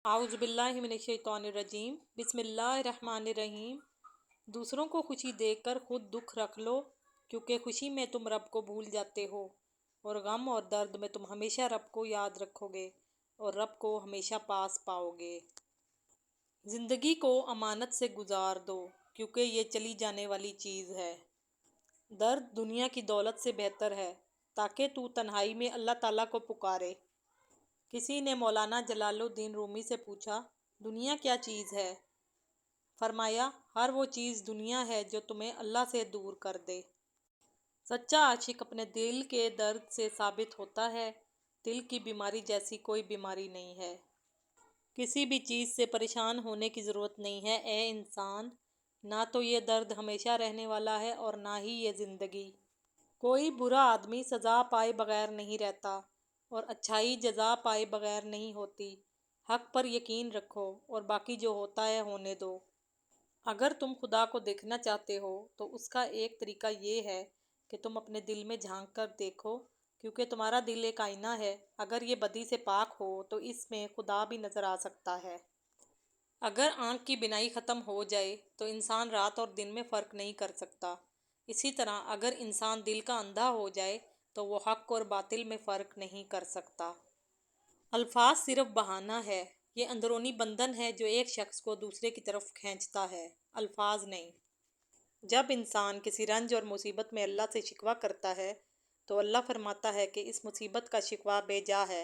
आउज़ बिल्लाहि मिनश्शैतानिर्रजीम बिस्मिल्लाहिर्रहमानिर्रहीम। दूसरों को खुशी देकर खुद दुख रख लो, क्योंकि खुशी में तुम रब को भूल जाते हो और गम और दर्द में तुम हमेशा रब को याद रखोगे और रब को हमेशा पास पाओगे। ज़िंदगी को अमानत से गुजार दो, क्योंकि ये चली जाने वाली चीज़ है। दर्द दुनिया की दौलत से बेहतर है, ताकि तू तन्हाई में अल्लाह ताला को पुकारे। किसी ने मौलाना जलालुद्दीन रूमी से पूछा, दुनिया क्या चीज़ है? फरमाया, हर वो चीज़ दुनिया है जो तुम्हें अल्लाह से दूर कर दे। सच्चा आशिक अपने दिल के दर्द से साबित होता है, दिल की बीमारी जैसी कोई बीमारी नहीं है। किसी भी चीज़ से परेशान होने की ज़रूरत नहीं है ए इंसान, ना तो ये दर्द हमेशा रहने वाला है और ना ही ये ज़िंदगी। कोई बुरा आदमी सज़ा पाए बगैर नहीं रहता और अच्छाई जज़ा पाए बगैर नहीं होती। हक पर यकीन रखो और बाकी जो होता है होने दो। अगर तुम खुदा को देखना चाहते हो तो उसका एक तरीका ये है कि तुम अपने दिल में झांक कर देखो, क्योंकि तुम्हारा दिल एक आईना है। अगर ये बदी से पाक हो तो इसमें खुदा भी नज़र आ सकता है। अगर आँख की बिनाई ख़त्म हो जाए तो इंसान रात और दिन में फ़र्क नहीं कर सकता। इसी तरह अगर इंसान दिल का अंधा हो जाए तो वो हक और बातिल में फ़र्क नहीं कर सकता। अल्फाज सिर्फ बहाना है, ये अंदरूनी बंधन है जो एक शख्स को दूसरे की तरफ खींचता है, अल्फाज नहीं। जब इंसान किसी रंज और मुसीबत में अल्लाह से शिकवा करता है तो अल्लाह फरमाता है कि इस मुसीबत का शिकवा बेजा है।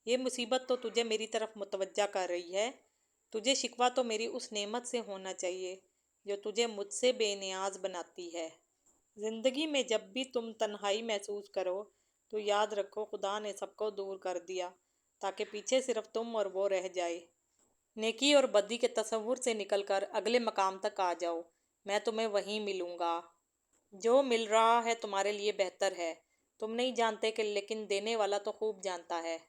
ये मुसीबत तो तुझे मेरी तरफ मुतवज्जा कर रही है। तुझे शिकवा तो मेरी उस नेमत से होना चाहिए जो तुझे मुझसे बेनियाज बनाती है। ज़िंदगी में जब भी तुम तन्हाई महसूस करो तो याद रखो खुदा ने सबको दूर कर दिया, ताकि पीछे सिर्फ तुम और वो रह जाए। नेकी और बदी के तसव्वुर से निकलकर अगले मकाम तक आ जाओ, मैं तुम्हें वहीं मिलूँगा। जो मिल रहा है तुम्हारे लिए बेहतर है, तुम नहीं जानते कि लेकिन देने वाला तो खूब जानता है।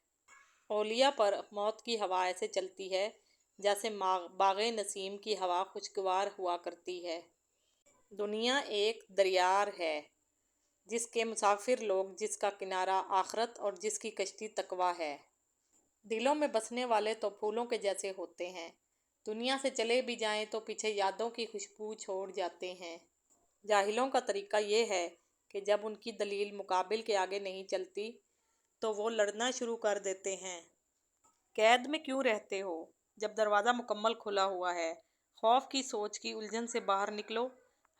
औलिया पर मौत की हवा ऐसे चलती है जैसे बाग़े नसीम की हवा खुशगवार हुआ करती है। दुनिया एक दरियार है, जिसके मुसाफिर लोग, जिसका किनारा आखरत और जिसकी कश्ती तकवा है। दिलों में बसने वाले तो फूलों के जैसे होते हैं, दुनिया से चले भी जाएं तो पीछे यादों की खुशबू छोड़ जाते हैं। जाहिलों का तरीका ये है कि जब उनकी दलील मुकाबिल के आगे नहीं चलती तो वो लड़ना शुरू कर देते हैं। कैद में क्यों रहते हो जब दरवाज़ा मुकम्मल खुला हुआ है? खौफ की सोच की उलझन से बाहर निकलो,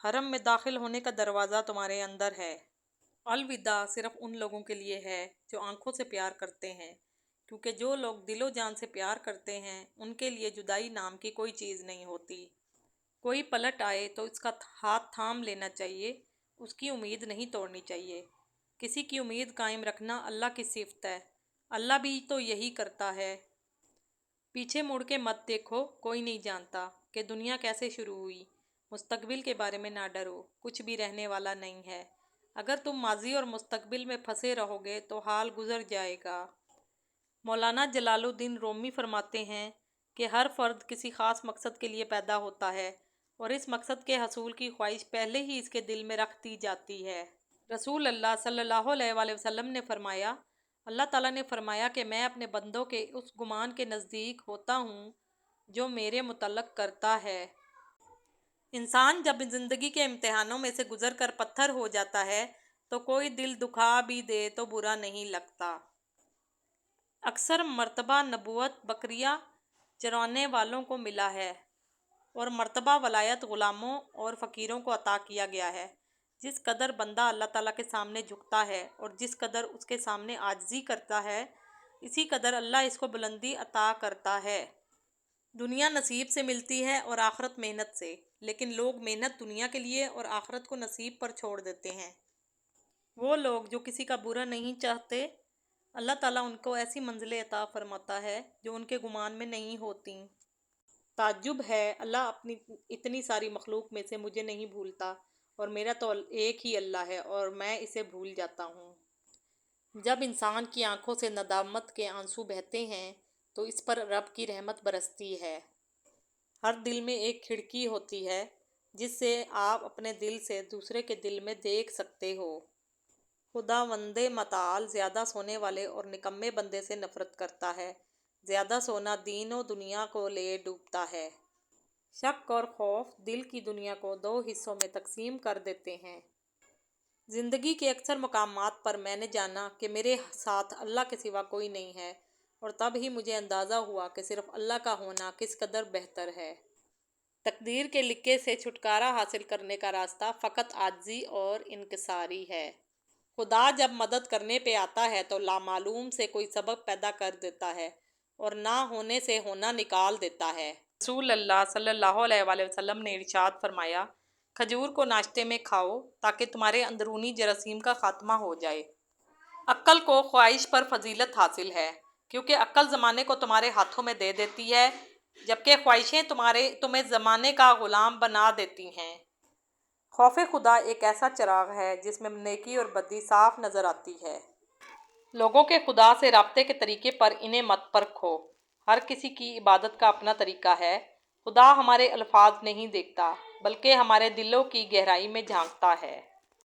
हरम में दाखिल होने का दरवाज़ा तुम्हारे अंदर है। अलविदा सिर्फ उन लोगों के लिए है जो आंखों से प्यार करते हैं, क्योंकि जो लोग दिलो जान से प्यार करते हैं उनके लिए जुदाई नाम की कोई चीज़ नहीं होती। कोई पलट आए तो इसका हाथ थाम लेना चाहिए, उसकी उम्मीद नहीं तोड़नी चाहिए। किसी की उम्मीद कायम रखना अल्लाह की सिफत है, अल्लाह भी तो यही करता है। पीछे मुड़ के मत देखो, कोई नहीं जानता कि दुनिया कैसे शुरू हुई। मुस्तकबिल के बारे में ना डरो, कुछ भी रहने वाला नहीं है। अगर तुम माजी और मुस्तकबिल में फंसे रहोगे तो हाल गुजर जाएगा। मौलाना जलालुद्दीन रूमी फरमाते हैं कि हर फ़र्द किसी ख़ास मकसद के लिए पैदा होता है और इस मकसद के हसूल की ख्वाहिश पहले ही इसके दिल में रख दी जाती है। रसूल अल्लाह सल्लल्लाहु अलैहि वसल्लम ने फरमाया, अल्लाह ताला ने फरमाया कि मैं अपने बंदों के उस गुमान के नज़दीक होता हूँ जो मेरे मुतल्लक़ करता है। इंसान जब ज़िंदगी के इम्तिहानों में से गुज़र कर पत्थर हो जाता है तो कोई दिल दुखा भी दे तो बुरा नहीं लगता। अक्सर मर्तबा नबूवत बकरियाँ चराने वालों को मिला है और मर्तबा वलायत ग़ुलामों और फ़कीरों को अता किया गया है। जिस कदर बंदा अल्लाह ताला के सामने झुकता है और जिस कदर उसके सामने आजिज़ी करता है, इसी कदर अल्लाह इसको बुलंदी अता करता है। दुनिया नसीब से मिलती है और आखरत मेहनत से, लेकिन लोग मेहनत दुनिया के लिए और आखरत को नसीब पर छोड़ देते हैं। वो लोग जो किसी का बुरा नहीं चाहते, अल्लाह ताला उनको ऐसी मंजिलें अता फरमाता है जो उनके गुमान में नहीं होती। ताज्जुब है, अल्लाह अपनी इतनी सारी मखलूक में से मुझे नहीं भूलता और मेरा तो एक ही अल्लाह है और मैं इसे भूल जाता हूँ। जब इंसान की आंखों से नदामत के आंसू बहते हैं तो इस पर रब की रहमत बरसती है। हर दिल में एक खिड़की होती है जिससे आप अपने दिल से दूसरे के दिल में देख सकते हो। खुदावंदे मताल ज़्यादा सोने वाले और निकम्मे बंदे से नफ़रत करता है, ज़्यादा सोना दीन और दुनिया को ले डूबता है। शक और खौफ दिल की दुनिया को दो हिस्सों में तकसीम कर देते हैं। ज़िंदगी के अक्सर मकामात पर मैंने जाना कि मेरे साथ अल्लाह के सिवा कोई नहीं है, और तब ही मुझे अंदाज़ा हुआ कि सिर्फ अल्लाह का होना किस कदर बेहतर है। तकदीर के लिखे से छुटकारा हासिल करने का रास्ता फ़कत आजिज़ी और इनकिसारी है। खुदा जब मदद करने पे आता है तो लामालूम से कोई सबब पैदा कर देता है और ना होने से होना निकाल देता है। रसूल अल्लाह सल्लल्लाहु अलैहि वसल्लम ने इरशाद फरमाया, खजूर को नाश्ते में खाओ ताकि तुम्हारे अंदरूनी जरासीम का खात्मा हो जाए। अक्ल को ख्वाहिश पर फजीलत हासिल है, क्योंकि अक्ल ज़माने को तुम्हारे हाथों में दे देती है, जबकि ख्वाहिशें तुम्हें ज़माने का ग़ुलाम बना देती हैं। खौफ खुदा एक ऐसा चिराग है जिसमें नेकी और बदी साफ नज़र आती है। लोगों के खुदा से राब्ते के तरीके पर इन्हें मत परखो। हर किसी की इबादत का अपना तरीका है। खुदा हमारे अल्फाज नहीं देखता, बल्कि हमारे दिलों की गहराई में झांकता है।